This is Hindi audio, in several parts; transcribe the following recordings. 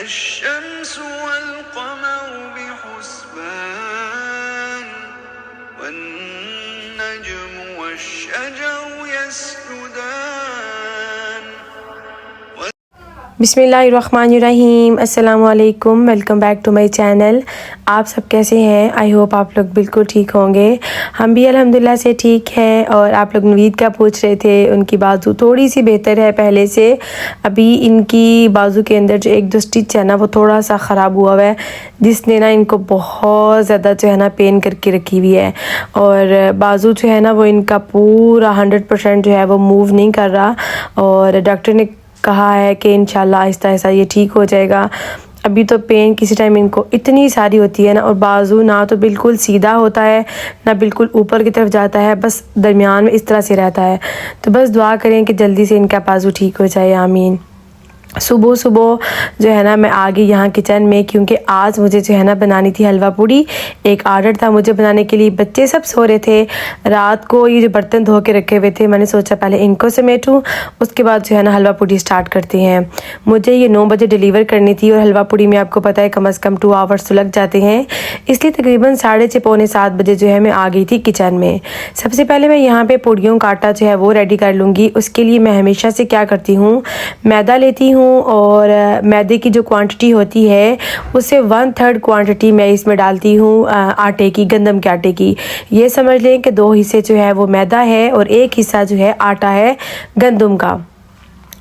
वश्शम्स वल्क़मर बिहुस्बान वन्नज्मु वश्शजरु यस्जुदान। बिस्मिल्लाहिर्रहमानिर्रहीम। अस्सलामुअलैकुम, welcome back to my channel. आप सब कैसे हैं? आई होप आप लोग बिल्कुल ठीक होंगे। हम भी अल्हम्दुलिल्लाह से ठीक हैं। और आप लोग नवीद का पूछ रहे थे, उनकी बाजू थोड़ी सी बेहतर है पहले से। अभी इनकी बाजू के अंदर जो एक दो स्टिच है ना, वो थोड़ा सा ख़राब हुआ है, जिसने ना इनको बहुत ज़्यादा जो है ना पेन करके रखी हुई है। और बाजू जो है ना वो इनका पूरा 100% जो है वो मूव नहीं कर रहा। और डॉक्टर ने कहा है कि इंशाल्लाह आहिस्ता आहिस्ता ये ठीक हो जाएगा। अभी तो पेन किसी टाइम इनको इतनी सारी होती है ना, और बाजू ना तो बिल्कुल सीधा होता है ना बिल्कुल ऊपर की तरफ जाता है, बस दरमियान में इस तरह से रहता है। तो बस दुआ करें कि जल्दी से इनका बाजू ठीक हो जाए, आमीन। सुबह सुबह जो है ना मैं आ गई यहाँ किचन में, क्योंकि आज मुझे जो है ना बनानी थी हलवा पूड़ी। एक ऑर्डर था मुझे बनाने के लिए। बच्चे सब सो रहे थे रात को, ये जो बर्तन धो के रखे हुए थे, मैंने सोचा पहले इनको समेटूँ, उसके बाद जो है ना हलवा पूड़ी स्टार्ट करते हैं। मुझे ये 9 बजे डिलीवर करनी थी, और हलवा पूड़ी में आपको पता है कम से कम 2 आवर्स तो लग जाते हैं। इसलिए तकरीबन 6:30 पौने 7 बजे जो है मैं आ गई थी किचन में। सबसे पहले मैं यहाँ पर पूड़ियों का आटा जो है वो रेडी कर लूँगी। उसके लिए मैं हमेशा से क्या करती हूँ, मैदा लेती हूँ, और मैदे की जो क्वांटिटी होती है उससे 1/3 क्वांटिटी मैं इसमें डालती हूँ आटे की, गंदम के आटे की। ये समझ लें कि 2 हिस्से जो है वो मैदा है और 1 हिस्सा जो है आटा है गंदम का।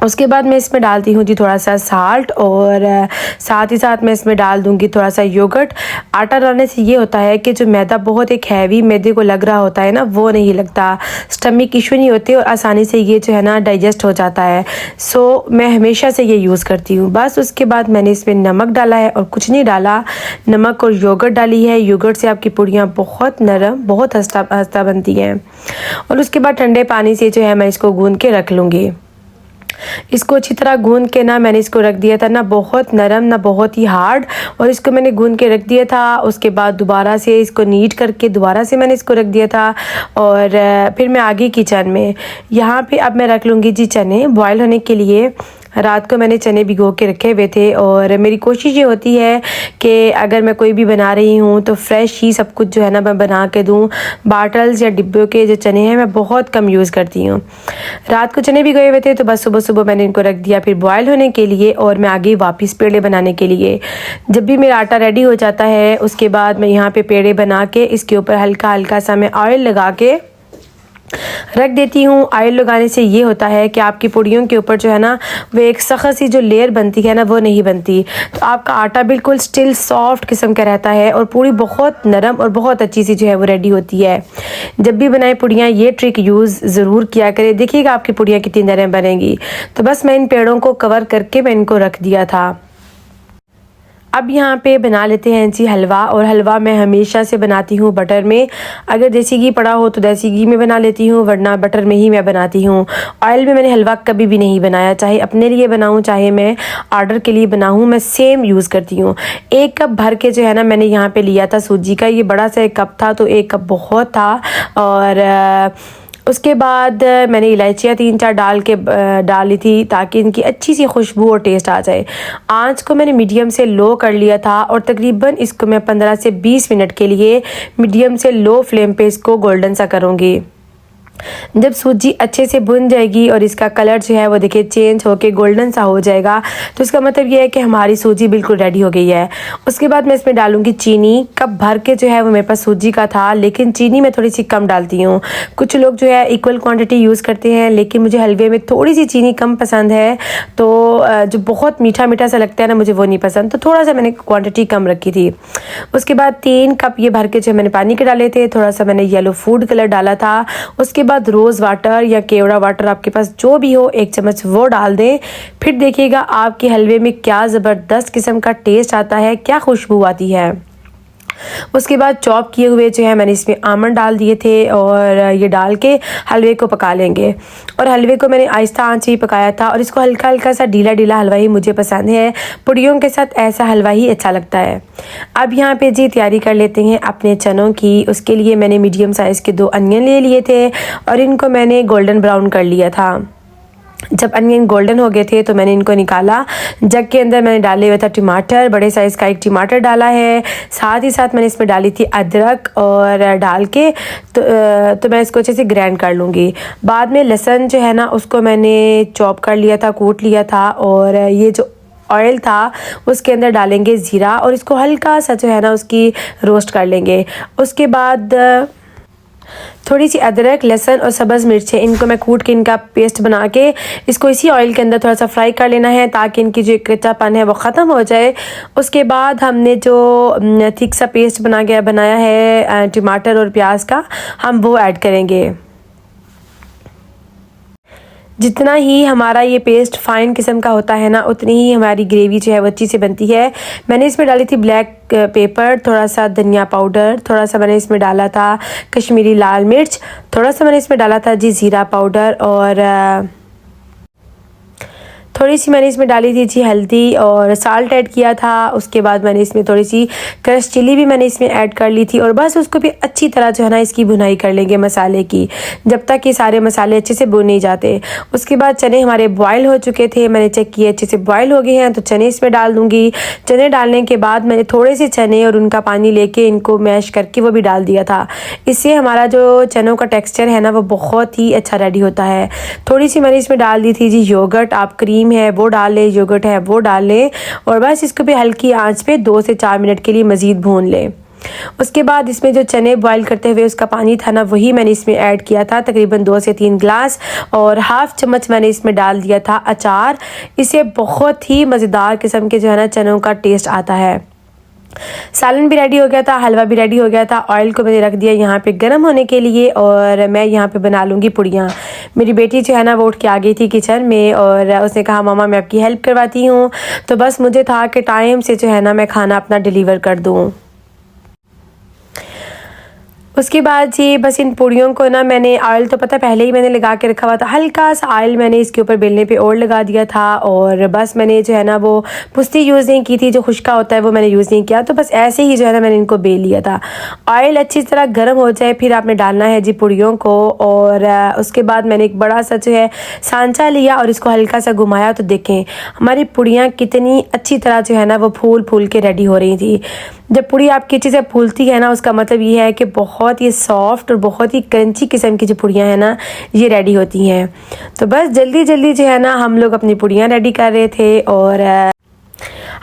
उसके बाद मैं इसमें डालती हूँ जी थोड़ा सा साल्ट, और साथ ही साथ मैं इसमें डाल दूँगी थोड़ा सा योगर्ट। आटा डालने से ये होता है कि जो मैदा बहुत एक हैवी मैदे को लग रहा होता है ना, वो नहीं लगता, स्टमक इशू नहीं होते, और आसानी से ये जो है ना डाइजेस्ट हो जाता है। सो मैं हमेशा से ये यूज़ करती हूँ। बस उसके बाद मैंने इसमें नमक डाला है और कुछ नहीं डाला, नमक और योगर्ट डाली है। योगर्ट से आपकी पूड़ियाँ बहुत नरम, बहुत हस्ता बनती हैं। और उसके बाद ठंडे पानी से जो है मैं इसको गूँध के रख लूँगी। इसको अच्छी तरह गूंद के ना मैंने इसको रख दिया था, ना बहुत नरम ना बहुत ही हार्ड, और इसको मैंने गूंद के रख दिया था। उसके बाद दोबारा से इसको नीट करके दोबारा से मैंने इसको रख दिया था। और फिर मैं आ गई किचन में। यहाँ पे अब मैं रख लूँगी जी चने बॉयल होने के लिए। रात को मैंने चने भिगो के रखे हुए थे, और मेरी कोशिश ये होती है कि अगर मैं कोई भी बना रही हूँ तो फ्रेश ही सब कुछ जो है ना मैं बना के दूँ। बाटल्स या डिब्बों के जो चने हैं मैं बहुत कम यूज़ करती हूँ। रात को चने भिगोए हुए थे, तो बस सुबह सुबह मैंने इनको रख दिया फिर बॉयल होने के लिए, और मैं आ गई वापस पेड़े बनाने के लिए। जब भी मेरा आटा रेडी हो जाता है, उसके बाद मैं यहाँ पर पेड़े बना के इसके ऊपर हल्का हल्का सा मैं ऑयल लगा के रख देती हूँ। ऑयल लगाने से ये होता है कि आपकी पूड़ियों के ऊपर जो है ना वो एक सख्त सी जो लेयर बनती है ना, वो नहीं बनती। तो आपका आटा बिल्कुल स्टिल सॉफ्ट किस्म का रहता है, और पूड़ी बहुत नरम और बहुत अच्छी सी जो है वो रेडी होती है। जब भी बनाए पूड़ियाँ ये ट्रिक यूज़ ज़रूर किया करें, देखिएगा आपकी पूड़ियाँ कितनी नरम बनेंगी। तो बस मैं इन पेड़ों को कवर करके मैं इनको रख दिया था। अब यहाँ पे बना लेते हैं जी हलवा। और हलवा मैं हमेशा से बनाती हूँ बटर में। अगर देसी घी पड़ा हो तो देसी घी में बना लेती हूँ, वरना बटर में ही मैं बनाती हूँ। ऑयल में मैंने हलवा कभी भी नहीं बनाया, चाहे अपने लिए बनाऊँ चाहे मैं ऑर्डर के लिए बनाऊँ, मैं सेम यूज़ करती हूँ। 1 कप भर के जो है ना मैंने यहाँ पे लिया था सूजी का, ये बड़ा सा 1 कप था, तो 1 कप बहुत था। और उसके बाद मैंने इलायचियाँ 3-4 डाली थी, ताकि इनकी अच्छी सी खुशबू और टेस्ट आ जाए। आंच को मैंने मीडियम से लो कर लिया था, और तकरीबन इसको मैं 15 से 20 मिनट के लिए मीडियम से लो फ्लेम पे इसको गोल्डन सा करूँगी। जब सूजी अच्छे से भुन जाएगी और इसका कलर जो है वो देखिए चेंज होके गोल्डन सा हो जाएगा, तो इसका मतलब ये है कि हमारी सूजी बिल्कुल रेडी हो गई है। उसके बाद मैं इसमें डालूंगी चीनी। कप भर के जो है वो मेरे पास सूजी का था, लेकिन चीनी मैं थोड़ी सी कम डालती हूँ। कुछ लोग जो है इक्वल क्वांटिटी यूज़ करते हैं, लेकिन मुझे हलवे में थोड़ी सी चीनी कम पसंद है। तो जो बहुत मीठा मीठा सा लगता है ना, मुझे वो नहीं पसंद, तो थोड़ा सा मैंने क्वान्टिटी कम रखी थी। उसके बाद 3 कप ये भर के जो मैंने पानी के डाले थे, थोड़ा सा मैंने येलो फूड कलर डाला था। उसके बाद रोज़ वाटर या केवड़ा वाटर आपके पास जो भी हो 1 चम्मच वो डाल दें। फिर देखिएगा आपके हलवे में क्या ज़बरदस्त किस्म का टेस्ट आता है, क्या खुशबू आती है। उसके बाद चॉप किए हुए जो है मैंने इसमें आमंड डाल दिए थे, और ये डाल के हलवे को पका लेंगे। और हलवे को मैंने आहिस्ता आंच ही पकाया था, और इसको हल्का हल्का सा ढीला ढीला हलवा ही मुझे पसंद है। पूड़ियों के साथ ऐसा हलवा ही अच्छा लगता है। अब यहाँ पे जी तैयारी कर लेते हैं अपने चनों की। उसके लिए मैंने मीडियम साइज़ के 2 अनियन ले लिए थे, और इनको मैंने गोल्डन ब्राउन कर लिया था। जब अनियन गोल्डन हो गए थे तो मैंने इनको निकाला। जग के अंदर मैंने डाले हुए था टमाटर, बड़े साइज़ का एक टमाटर डाला है। साथ ही साथ मैंने इसमें डाली थी अदरक और डाल के तो मैं इसको अच्छे से ग्राइंड कर लूँगी। बाद में लहसुन जो है ना उसको मैंने चॉप कर लिया था, कूट लिया था। और ये जो ऑयल था उसके अंदर डालेंगे ज़ीरा और इसको हल्का सा जो है ना उसकी रोस्ट कर लेंगे। उसके बाद थोड़ी सी अदरक, लहसुन और सब्ज़ मिर्चें, इनको मैं कूट के इनका पेस्ट बना के इसको इसी ऑयल के अंदर थोड़ा सा फ्राई कर लेना है ताकि इनकी जो कच्चापन है वो ख़त्म हो जाए। उसके बाद हमने जो थिक सा पेस्ट बनाया है टमाटर और प्याज का, हम वो ऐड करेंगे। जितना ही हमारा ये पेस्ट फ़ाइन किस्म का होता है ना उतनी ही हमारी ग्रेवी जो है वो अच्छी से बनती है। मैंने इसमें डाली थी ब्लैक पेपर, थोड़ा सा धनिया पाउडर, थोड़ा सा मैंने इसमें डाला था कश्मीरी लाल मिर्च, थोड़ा सा मैंने इसमें डाला था जी ज़ीरा पाउडर और थोड़ी सी मैंने इसमें डाली थी जी हल्दी और साल्ट ऐड किया था। उसके बाद मैंने इसमें थोड़ी सी क्रश चिली भी मैंने इसमें ऐड कर ली थी और बस उसको भी अच्छी तरह जो है ना इसकी भुनाई कर लेंगे मसाले की, जब तक ये सारे मसाले अच्छे से भुन नहीं जाते। उसके बाद चने हमारे बॉयल हो चुके थे, मैंने चेक किए अच्छे से बॉयल हो गए हैं तो चने इसमें डाल दूँगी। चने डालने के बाद मैंने थोड़े से चने और उनका पानी लेके इनको मैश करके वो भी डाल दिया था। इससे हमारा जो चनों का टेक्स्चर है ना वो बहुत ही अच्छा रेडी होता है। थोड़ी सी मैंने इसमें डाल दी थी जी योगर्ट, आप क्रीम है वो डाल लें, योगर्ट है वो डाल लें और बस इसको भी हल्की आंच पे 2 से 4 मिनट के लिए मज़ीद भून लें। उसके बाद इसमें जो चने बॉईल करते हुए उसका पानी था ना वही मैंने इसमें ऐड किया था, तकरीबन 2 से 3 गिलास, और हाफ़ चम्मच मैंने इसमें डाल दिया था अचार। इससे बहुत ही मज़ेदार किस्म के जो है ना चनों का टेस्ट आता है। सालन भी रेडी हो गया था, हलवा भी रेडी हो गया था। ऑयल को मैंने रख दिया यहाँ पे गर्म होने के लिए और मैं यहाँ पे बना लूँगी पुड़ियाँ। मेरी बेटी जो है ना वो उठ के आ गई थी किचन में और उसने कहा मामा मैं आपकी हेल्प करवाती हूँ। तो बस मुझे था कि टाइम से जो है ना मैं खाना अपना डिलीवर कर दूँ। उसके बाद जी बस इन पूड़ियों को ना मैंने ऑयल तो पता पहले ही मैंने लगा के रखा हुआ था, हल्का सा ऑयल मैंने इसके ऊपर बेलने पे और लगा दिया था और बस मैंने जो है ना वो पुस्ती यूज़ नहीं की थी, जो खुश्का होता है वो मैंने यूज़ नहीं किया। तो बस ऐसे ही जो है ना मैंने इनको बेल लिया था। ऑयल अच्छी तरह गर्म हो जाए फिर आपने डालना है जी पूड़ियों को और उसके बाद मैंने एक बड़ा सा जो है सांचा लिया और इसको हल्का सा घुमाया तो देखें हमारी पूड़ियाँ कितनी अच्छी तरह जो है ना वो फूल के रेडी हो रही थी। जब पूड़ी आपकी अच्छे से फूलती है ना उसका मतलब ये है कि बहुत ही सॉफ्ट और बहुत ही क्रंची किस्म की जो पूड़ियाँ हैं ना ये रेडी होती हैं। तो बस जल्दी जल्दी जो है ना हम लोग अपनी पूड़ियाँ रेडी कर रहे थे और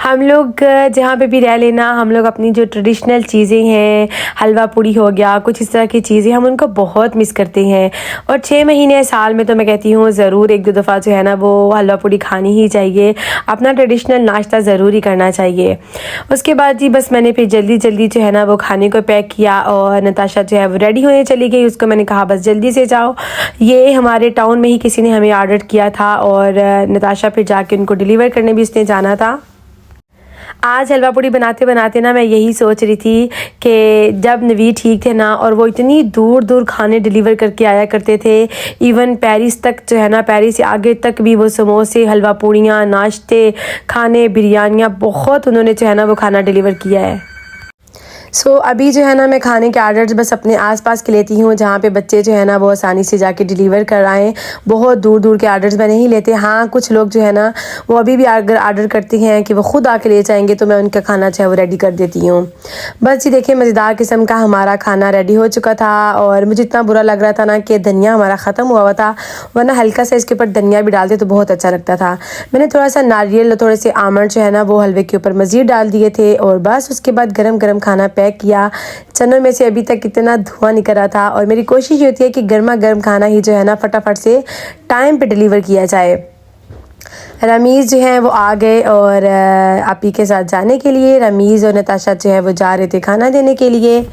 हम लोग जहाँ पे भी रह लेना हम लोग अपनी जो ट्रेडिशनल चीज़ें हैं, हलवा पूड़ी हो गया, कुछ इस तरह की चीज़ें, हम उनको बहुत मिस करते हैं। और 6 महीने साल में तो मैं कहती हूँ ज़रूर 1-2 दफ़ा जो है ना वो हलवा पूड़ी खानी ही चाहिए, अपना ट्रेडिशनल नाश्ता ज़रूर ही करना चाहिए। उसके बाद जी बस मैंने फिर जल्दी जल्दी जो है ना वो खाने को पैक किया और नताशा जो है वो रेडी होने चली गई। उसको मैंने कहा बस जल्दी से जाओ, ये हमारे टाउन में ही किसी ने हमें ऑर्डर किया था और नताशा फिर जाके उनको डिलीवर करने भी उसने जाना था। आज हलवा पूड़ी बनाते बनाते ना मैं यही सोच रही थी कि जब नवीद ठीक थे ना और वो इतनी दूर दूर खाने डिलीवर करके आया करते थे, इवन पेरिस तक जो है ना, पेरिस से आगे तक भी वो समोसे, हलवा पूड़ियाँ, नाश्ते, खाने, बिरयानियाँ बहुत उन्होंने जो है ना वो खाना डिलीवर किया है। अभी जो है ना मैं खाने के आर्डर्स बस अपने आसपास के लेती हूँ जहाँ पे बच्चे जो है ना वो आसानी से जाके डिलीवर कर आएँ। बहुत दूर दूर के आर्डर्स मैं नहीं लेते। हाँ, कुछ लोग जो है ना वो अभी भी अगर आर्डर करते हैं कि वो ख़ुद आके ले जाएंगे तो मैं उनका खाना जो है वो रेडी कर देती हूँ। बस जी देखिए मज़ेदार किस्म का हमारा खाना रेडी हो चुका था और मुझे इतना बुरा लग रहा था ना कि धनिया हमारा ख़त्म हुआ था, वरना हल्का सा इसके ऊपर धनिया भी डालते तो बहुत अच्छा लगता था। मैंने थोड़ा सा नारियल, थोड़े से आमंड जो है ना वो हलवे के ऊपर मज़ीद डाल दिए थे और बस उसके बाद गरम गरम खाना पैक किया। चनों में से अभी तक कितना धुआं निकल रहा था और मेरी कोशिश होती है कि गर्मा गर्म खाना ही जो है ना फटाफट से टाइम पे डिलीवर किया जाए। रमीज़ जो है वो आ गए और आपी के साथ जाने के लिए। रमीज़ और नताशा जो है वो जा रहे थे खाना देने के लिए।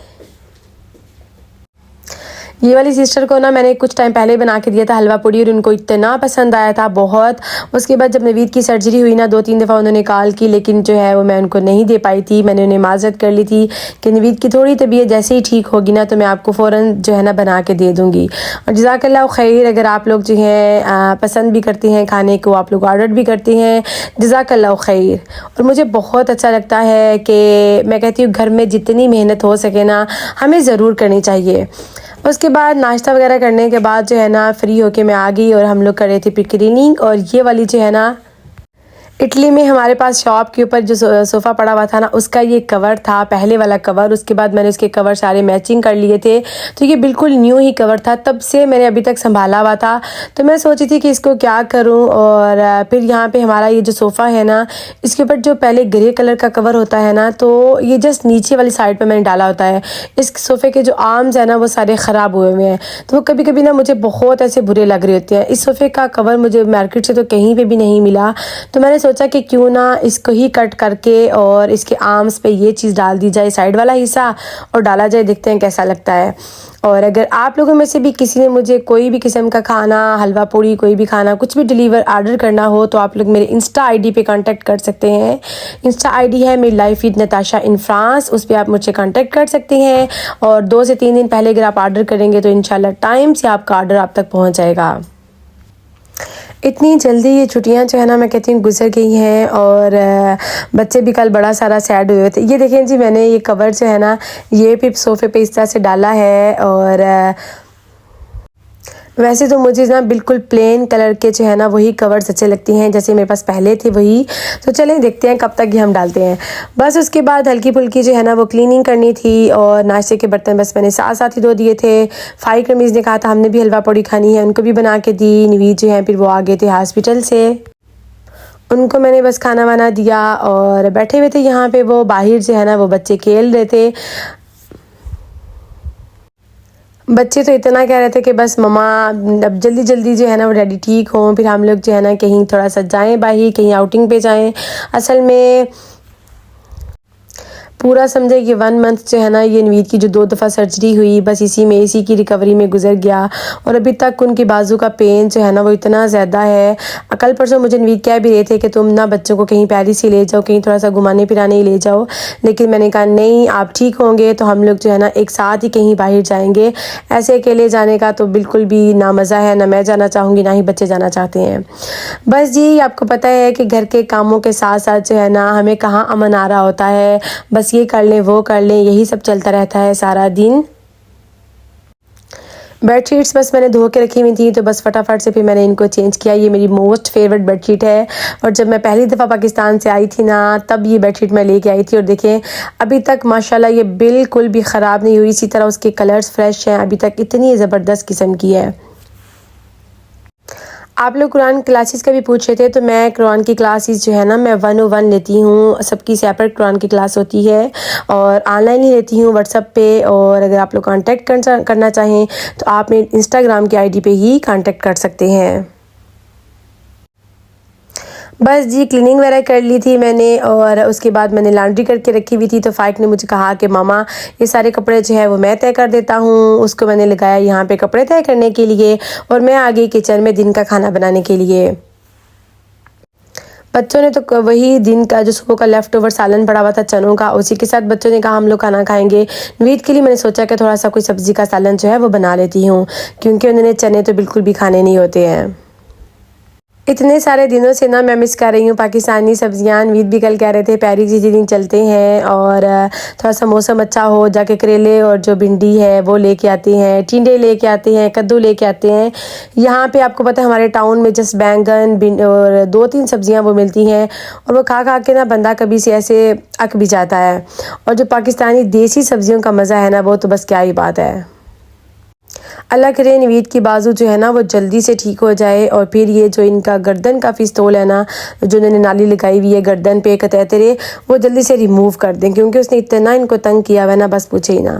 ये वाली सिस्टर को ना मैंने कुछ टाइम पहले बना के दिया था हलवा पूड़ी और उनको इतना पसंद आया था बहुत। उसके बाद जब नवीद की सर्जरी हुई ना 2-3 दफ़ा उन्होंने कॉल की, लेकिन जो है वो मैं उनको नहीं दे पाई थी। मैंने उन्हें माजरत कर ली थी कि नवीद की थोड़ी तबीयत जैसे ही ठीक होगी ना तो मैं आपको फ़ौरन जो है ना बना के दे दूँगी। और जज़ाकल्लाह खैर, अगर आप लोग जो हैं पसंद भी करते हैं खाने को, आप लोग ऑर्डर भी करते हैं, जज़ाकल्लाह खैर। और मुझे बहुत अच्छा लगता है कि मैं कहती हूँ घर में जितनी मेहनत हो सके ना हमें ज़रूर करनी चाहिए। उसके बाद नाश्ता वगैरह करने के बाद जो है ना फ्री होके मैं आ गई और हम लोग कर रहे थे फिर क्लीनिंग। और ये वाली जो है ना इटली में हमारे पास शॉप के ऊपर जो सोफ़ा पड़ा हुआ था ना उसका ये कवर था, पहले वाला कवर। उसके बाद मैंने इसके कवर सारे मैचिंग कर लिए थे, तो ये बिल्कुल न्यू ही कवर था, तब से मैंने अभी तक संभाला हुआ था। तो मैं सोची थी कि इसको क्या करूं। और फिर यहाँ पे हमारा ये जो सोफ़ा है ना इसके ऊपर जो पहले ग्रे कलर का कवर होता है ना, तो ये जस्ट नीचे वाली साइड पर मैंने डाला होता है। इस सोफ़े के जो आर्म्स है ना वो सारे ख़राब हुए हुए हैं, तो वो कभी कभी ना मुझे बहुत ऐसे बुरे लग रहे होते हैं। इस सोफ़े का कवर मुझे मार्केट से तो कहीं पर भी नहीं मिला, तो मैंने सोचा कि क्यों ना इसको ही कट करके और इसके आर्म्स पे ये चीज़ डाल दी जाए, साइड वाला हिस्सा, और डाला जाए, देखते हैं कैसा लगता है। और अगर आप लोगों में से भी किसी ने मुझे कोई भी किस्म का खाना, हलवा पूड़ी, कोई भी खाना कुछ भी डिलीवर ऑर्डर करना हो तो आप लोग मेरे इंस्टा आईडी पे कांटेक्ट कर सकते हैं। इंस्टा आईडी है मेरी life with Natasha in France, उस पर आप मुझसे कांटेक्ट कर सकते हैं। और 2 से 3 दिन पहले अगर आप ऑर्डर करेंगे तो इंशाल्लाह टाइम से आपका ऑर्डर आप तक पहुँच जाएगा। इतनी जल्दी ये छुट्टियां जो है ना मैं कहती हूँ गुजर गई हैं। और बच्चे भी कल बड़ा सारा सैड हुए थे। ये देखें जी, मैंने ये कवर जो है ना ये भी सोफ़े पे इस तरह से डाला है। और वैसे तो मुझे ना बिल्कुल प्लेन कलर के जो है ना वही कवर्स अच्छे लगती हैं, जैसे मेरे पास पहले थे वही। तो चलें देखते हैं कब तक ये हम डालते हैं। बस उसके बाद हल्की फुल्की जो है ना वो क्लीनिंग करनी थी और नाश्ते के बर्तन बस मैंने साथ साथ ही धो दिए थे। फ़ाइक रमीज़ ने कहा था हमने भी हलवा पूड़ी खानी है, उनको भी बना के दी। नवीद जो है फिर वो आ गए थे हॉस्पिटल से, उनको मैंने बस खाना वाना दिया और बैठे हुए थे यहाँ पे। वो बाहर जो है ना वो बच्चे खेल रहे थे। बच्चे तो इतना कह रहे थे कि बस मम्मा अब जल्दी जल्दी जो है ना वो डैडी ठीक हों, फिर हम लोग जो है ना कहीं थोड़ा सा जाएं बाहर, कहीं आउटिंग पे जाएं। असल में पूरा समझे कि 1 मंथ जो है ना ये नवीद की जो 2 दफ़ा सर्जरी हुई बस इसी की रिकवरी में गुजर गया। और अभी तक उनकी बाजू का पेन जो है ना वो इतना ज़्यादा है। कल परसों मुझे नवीद कह भी रहे थे कि तुम ना बच्चों को कहीं पेरिस ही ले जाओ, कहीं थोड़ा सा घुमाने फिराने ही ले जाओ, लेकिन मैंने कहा नहीं, आप ठीक होंगे तो हम लोग जो है ना एक साथ ही कहीं बाहर जाएंगे। ऐसे अकेले जाने का तो बिल्कुल भी ना मज़ा है, ना मैं जाना चाहूँगी ना ही बच्चे जाना चाहते हैं। बस जी, आपको पता है कि घर के कामों के साथ साथ जो है ना हमें कहाँ अमन आ रहा होता है, बस ये कर लें वो कर लें, यही सब चलता रहता है सारा दिन। बेडशीट्स बस मैंने धो के रखी हुई थी तो बस फटाफट से फिर मैंने इनको चेंज किया। ये मेरी मोस्ट फेवरेट बेडशीट है और जब मैं पहली दफ़ा पाकिस्तान से आई थी ना तब ये बेडशीट मैं लेके आई थी और देखें अभी तक माशाल्लाह ये बिल्कुल भी ख़राब नहीं हुई। इसी तरह उसके कलर्स फ्रेश हैं, अभी तक इतनी ज़बरदस्त किस्म की है। आप लोग कुरान क्लासेस का भी पूछ रहे थे, तो मैं कुरान की क्लासेस जो है ना मैं 101 लेती हूँ। सबकी सेपरेट कुरान की क्लास होती है और ऑनलाइन ही लेती हूँ व्हाट्सएप पे। और अगर आप लोग कांटेक्ट करना चाहें तो आप मेरे इंस्टाग्राम की आईडी पे ही कांटेक्ट कर सकते हैं। बस जी, क्लीनिंग वगैरह कर ली थी मैंने और उसके बाद मैंने लॉन्ड्री करके रखी हुई थी। तो फ़ाइक ने मुझे कहा कि मामा ये सारे कपड़े जो है वो मैं तय कर देता हूँ। उसको मैंने लगाया यहाँ पे कपड़े तय करने के लिए और मैं आ गई किचन में दिन का खाना बनाने के लिए। बच्चों ने तो वही दिन का जो सुबह का लेफ़्ट ओवर सालन पड़ा हुआ था चनों का, उसी के साथ बच्चों ने कहा हम लोग खाना खाएंगे। नवीद के लिए मैंने सोचा कि थोड़ा सा कोई सब्ज़ी का सालन जो है वो बना लेती हूँ, क्योंकि उन्होंने चने तो बिल्कुल भी खाने नहीं होते हैं। इतने सारे दिनों से ना मैं मिस कर रही हूँ पाकिस्तानी सब्जियाँ। नवीद भी कल कह रहे थे पेरिस जिस दिन चलते हैं और थोड़ा सा मौसम अच्छा हो, जाके करेले और जो भिंडी है वो लेके आते हैं, टिंडे लेके आते हैं, कद्दू लेके आते हैं। यहाँ पे आपको पता है हमारे टाउन में जस्ट बैंगन और 2-3 सब्जियाँ वो मिलती हैं और वो खा खा के ना बंदा कभी से ऐसे अक भी जाता है। और जो पाकिस्तानी देसी सब्जियों का मज़ा है ना वो तो बस क्या ही बात है। अल्लाह करे नवीद की बाजू जो है ना वो जल्दी से ठीक हो जाए और फिर ये जो इनका गर्दन का फिस्तौल है ना, जो इन्होंने नाली लगाई हुई है गर्दन पे कतैतरे, वो जल्दी से रिमूव कर दें, क्योंकि उसने इतना इनको तंग किया हुआ है ना बस पूछे ही ना।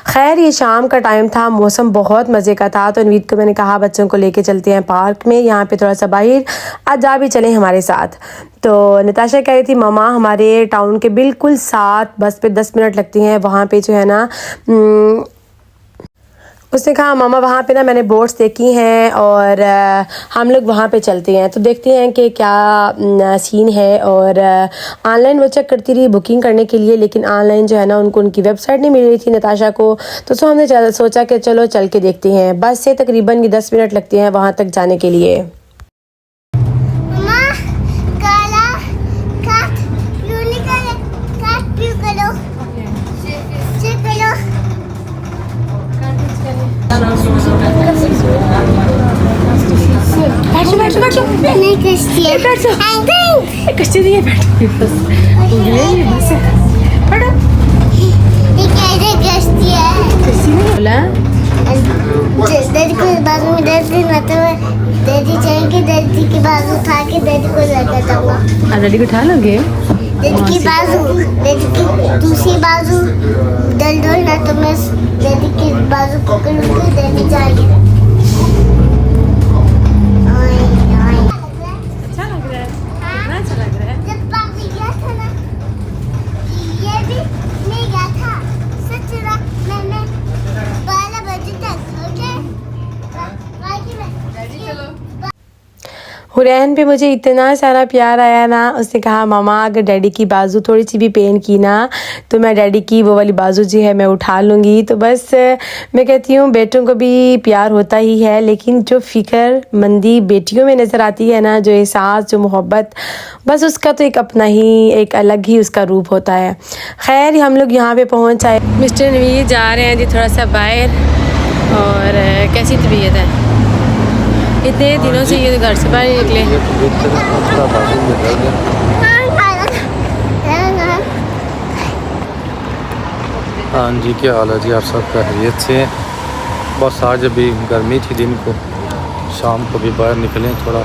खैर ये शाम का टाइम था, मौसम बहुत मज़े का था, तो नवीद को मैंने कहा बच्चों को लेके चलते हैं पार्क में, यहाँ पे थोड़ा सा बाहर, आज जा भी चलें हमारे साथ। तो नताशा कह रही थी मामा हमारे टाउन के बिल्कुल साथ बस पे 10 मिनट लगती हैं, वहाँ पे जो है ना उसने कहा मामा वहाँ पे ना मैंने बोट्स देखी हैं और हम लोग वहाँ पे चलते हैं। तो देखते हैं कि क्या सीन है। और ऑनलाइन वो चेक करती रही बुकिंग करने के लिए, लेकिन ऑनलाइन जो है ना उनको उनकी वेबसाइट नहीं मिल रही थी नताशा को। तो हमने सोचा कि चलो चल के देखते हैं। बस से तकरीबन 10 मिनट लगते हैं वहाँ तक जाने के लिए। कश्ती है। कश्ती नहीं है, बैठो बस बस बैठो। ये कैसे कश्ती है? कश्ती नहीं बोला। दर्द को बाजू में दर्द ना तो दर्द चाहिए, दर्द की बाजू उठा के दर्द को लगा दूंगा। आप डैडी को उठा लोगे? दर्द की बाजू, दर्द की दूसरी बाजू दर्द हो ना तो मैं दर्द की बाजू पकड़ूंगी, दर्द जाएगी। अच्छा लग रहा है, कितना अच्छा लग रहा है। जब पापी गया था ना, ये भी मैं गया था, सच रहा मैंने 12 बजे तक, ओके? हुरैन पे मुझे इतना सारा प्यार आया ना, उसने कहा मामा अगर डैडी की बाजू थोड़ी सी भी पेन की ना तो मैं डैडी की वो वाली बाजू जो है मैं उठा लूँगी। तो बस मैं कहती हूँ बेटों को भी प्यार होता ही है, लेकिन जो फ़िक्रमंदी बेटियों में नज़र आती है ना, जो एहसास, जो मोहब्बत, बस उसका तो एक अपना ही, एक अलग ही उसका रूप होता है। खैर हम लोग यहाँ पे पहुँच आए। मिस्टर नवीद जा रहे हैं जी थोड़ा सा बाहर। और कैसी तबीयत है? इतने दिनों से ये घर से बाहर निकले। हाँ जी, क्या हाल है जी? आप सब खैरियत से हैं? बस आज अभी गर्मी थी, दिन को शाम को भी बाहर निकलें, थोड़ा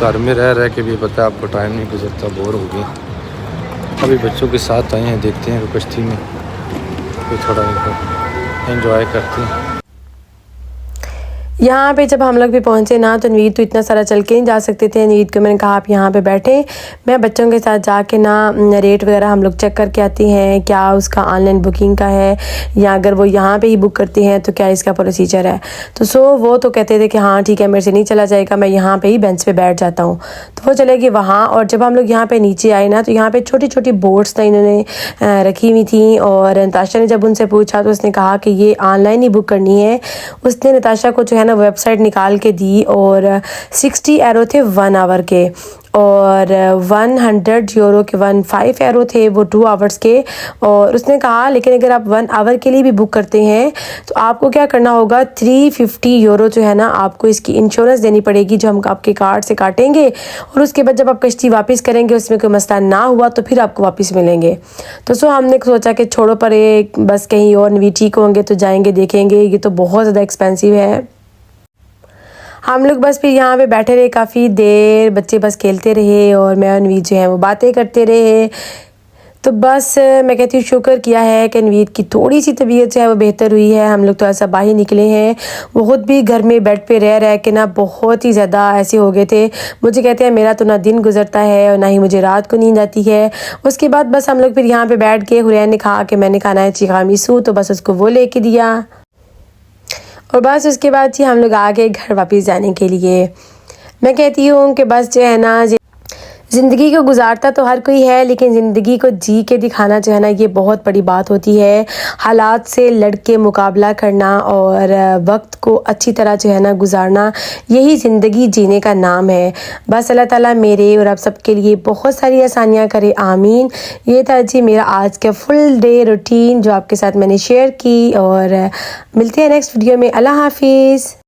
घर में रह के भी पता है आपको टाइम नहीं गुजरता, बोर हो गए। अभी बच्चों के साथ आए हैं, देखते हैं कश्ती में कोई थोड़ा एंजॉय करते हैं। यहाँ पे जब हम लोग भी पहुँचे ना तो नवीद तो इतना सारा चल के नहीं जा सकते थे। नवीद को मैंने कहा आप यहाँ पे बैठे, मैं बच्चों के साथ जाके ना रेट वगैरह हम लोग चेक करके आती हैं, क्या उसका ऑनलाइन बुकिंग का है या अगर वो यहाँ पे ही बुक करती हैं तो क्या इसका प्रोसीजर है। तो वो तो कहते थे कि हाँ ठीक है, मेरे से नहीं चला जाएगा, मैं यहाँ पर ही बेंच पर बैठ जाता हूँ। तो वो चले गए वहाँ। और जब हम लोग यहाँ पर नीचे आए ना तो यहाँ पर छोटी छोटी बोट्स ना इन्होंने रखी हुई थी। और नताशा ने जब उनसे पूछा तो उसने कहा कि ये ऑनलाइन ही बुक करनी है। उसने नताशा को जो है ना वेबसाइट निकाल के दी और 60 यूरो थे 1 आवर के, और 100 यूरो के 15 यूरो थे वो 2 आवर्स के। और उसने कहा लेकिन अगर आप 1 आवर के लिए भी बुक करते हैं तो आपको क्या करना होगा, 350 यूरो जो है ना आपको इसकी इंश्योरेंस देनी पड़ेगी, जो हम आपके कार्ड से काटेंगे। और उसके बाद जब आप कश्ती वापस करेंगे उसमें कोई मसला ना हुआ तो फिर आपको वापस मिलेंगे। तो हमने सोचा कि छोड़ो पर बस कहीं और भी ठीक होंगे तो जाएंगे देखेंगे, ये तो बहुत ज़्यादा एक्सपेंसिव है। हम लोग बस फिर यहाँ पे बैठे रहे काफ़ी देर, बच्चे बस खेलते रहे और मैं और नवीद जो है वो बातें करते रहे। तो बस मैं कहती हूँ शुक्र किया है कि नवीद की थोड़ी सी तबीयत जो है वो बेहतर हुई है। हम लोग तो ऐसा बाहर निकले हैं, वो खुद भी घर में बेड पे रह के ना बहुत ही ज़्यादा ऐसे हो गए थे। मुझे कहते हैं मेरा तो ना दिन गुजरता है और ना ही मुझे रात को नींद आती है। उसके बाद बस हम लोग फिर यहाँ पर बैठ के हुरैन ने कहा कि मैंने खाना है चिकामीसू, तो बस उसको वो लेके दिया। और बस उसके बाद ही हम लोग आ गए घर वापस जाने के लिए। मैं कहती हूँ कि बस जो है ना ज़िंदगी को गुजारता तो हर कोई है, लेकिन ज़िंदगी को जी के दिखाना जो है ना ये बहुत बड़ी बात होती है। हालात से लड़ के मुकाबला करना और वक्त को अच्छी तरह जो है ना गुजारना, यही ज़िंदगी जीने का नाम है। बस अल्लाह ताला मेरे और आप सबके लिए बहुत सारी आसानियाँ करे, आमीन। ये था जी मेरा आज का फुल डे रूटीन जो आपके साथ मैंने शेयर की, और मिलते हैं नेक्स्ट वीडियो में। अल्लाह हाफिज़।